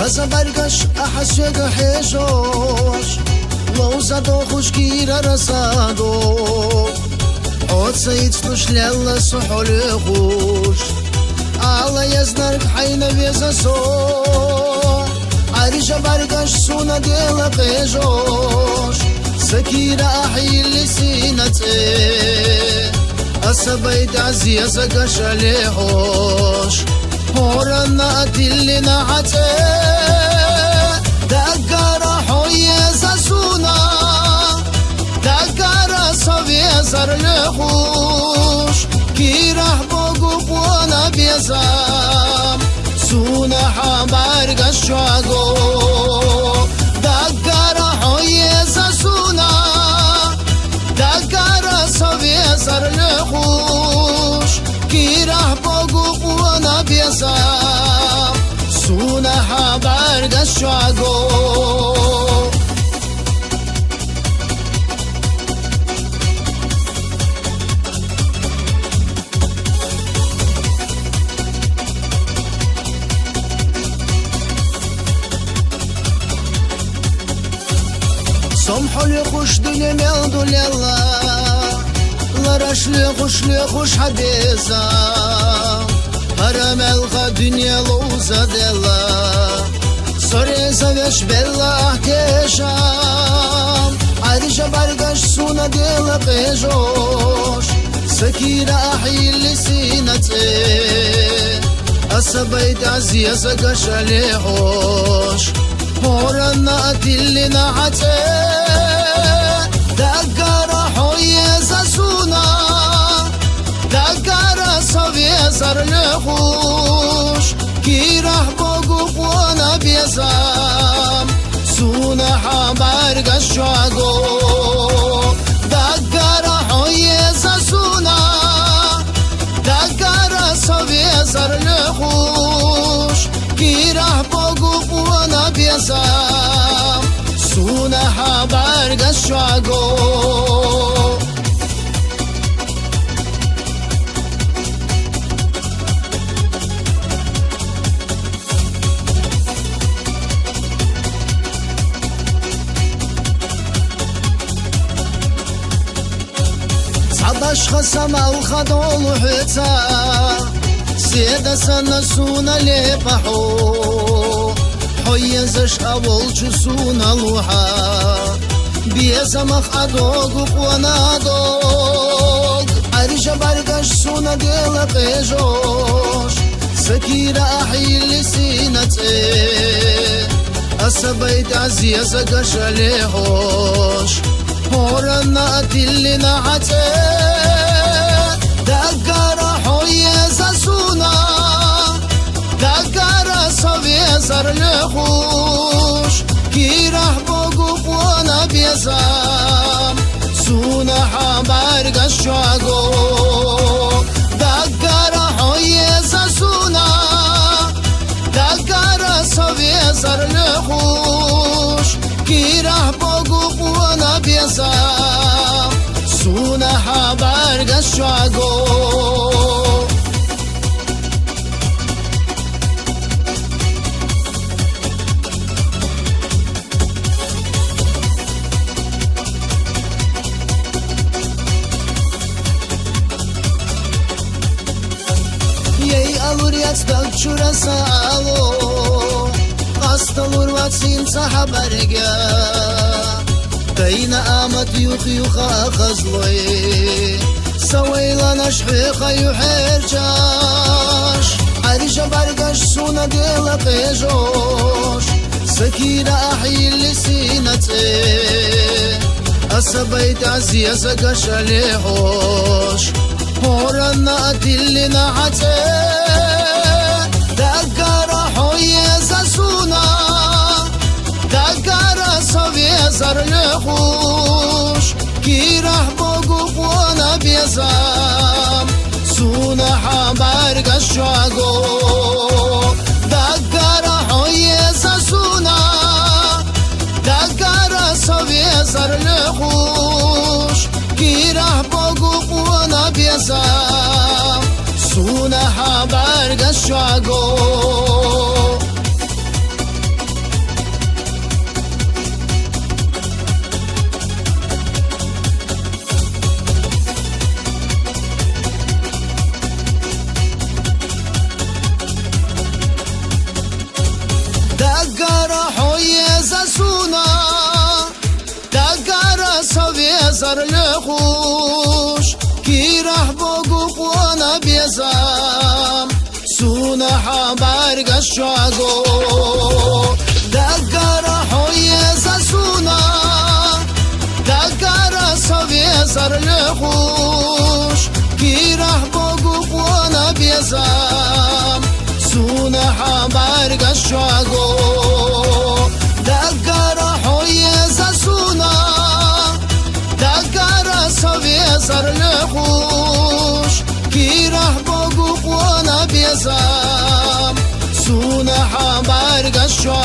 خزا برگش احسگ حیجوش لوزدو خوشگیر رسادو عود سيد نشلل سحول خوش على يزنرك حين بيزسو عريش برقش سونا ديلا قيجوش سكيرة أحيي اللي سينتي أسبيت عزيز قش ليحوش هورنا أتلي نعتي دقارة حويزة سونا دقارة صبيزر ليحوش كيرح بوقو بوانا بيزام سونا حمار قشاقو دقارة حويزة سونا دقارة صبيزر ليحوش كيرح بوقو بوانا بيزام سونا حمار قشاقو سمحوا لي خوش دنيا ميلدو ليلا لرش لي خوش حديثا هرم الغا دنيا لوزا ديلا سوريزا ويش بيلا احتشام عريشة برقش سونا ديلا قيجوش سكيرة احيي اللي سينتي أسبيت عزيز قش ليحوش هورنا أتلي نعتي دقارة حويزة سونا دقارة صبيزر ليحوش كيرح بوقو بوانا بيزام سونا حمار قشاقو دقارة حويزة سونا دقارة صبيزر ليحوش كيرح بوقو بوانا بيزام سونا حمار قشاقو صعباش خسم الخدول حتا سيدا سنة سونا ليبحو حيزش أول جسونا لوحا بيزا مخادوغ ونادوغ عريشة برقش سونا ديلا قيجوش سكيرة أحيي اللي سينتي أسبيت عزيز قش ليحوش هورنا أتلي نعتي دقارة حويزة سونا دقارة صبيزر ليحوش كيرح بوقو بوانا بيزام سونا حمار قشاقو دقارة حويزة سونا دقارة صبيزر ليحوش كيرح بوقو بوانا بيزام سونا حمار قشاقو Aluriyats'tan çurasa alo Astalur vatsin sahabarga Kayna amat yukha khazloy Sawayla nashfiqa yuherjash Arisha bargash suna dela pejosh Sakira ahi lisinate Asabayt aziz gash lehosh هورنا أتلي نعتي دقارة حويزة سونا دقارة صبيزر ليحوش كيرح بوقو بوانا بيزام سونا حمار قشاقو دقارة حويزة سونا دقارة صبيزر ليحوش كيرح بوقو بوانا بيزام سونا حمار قشاقو لخوش کی ره بگو قوانا بیزم سونه حبر گشاگو دگر حوی زسونا دگر سوی سر لخوش کی ره بگو قوانا بیزم سونه حبر گشاگو دگر حوی زسونا دگر سوی سر لخوش کی ره بگو قوانا بیزم سونه حبر گشاگو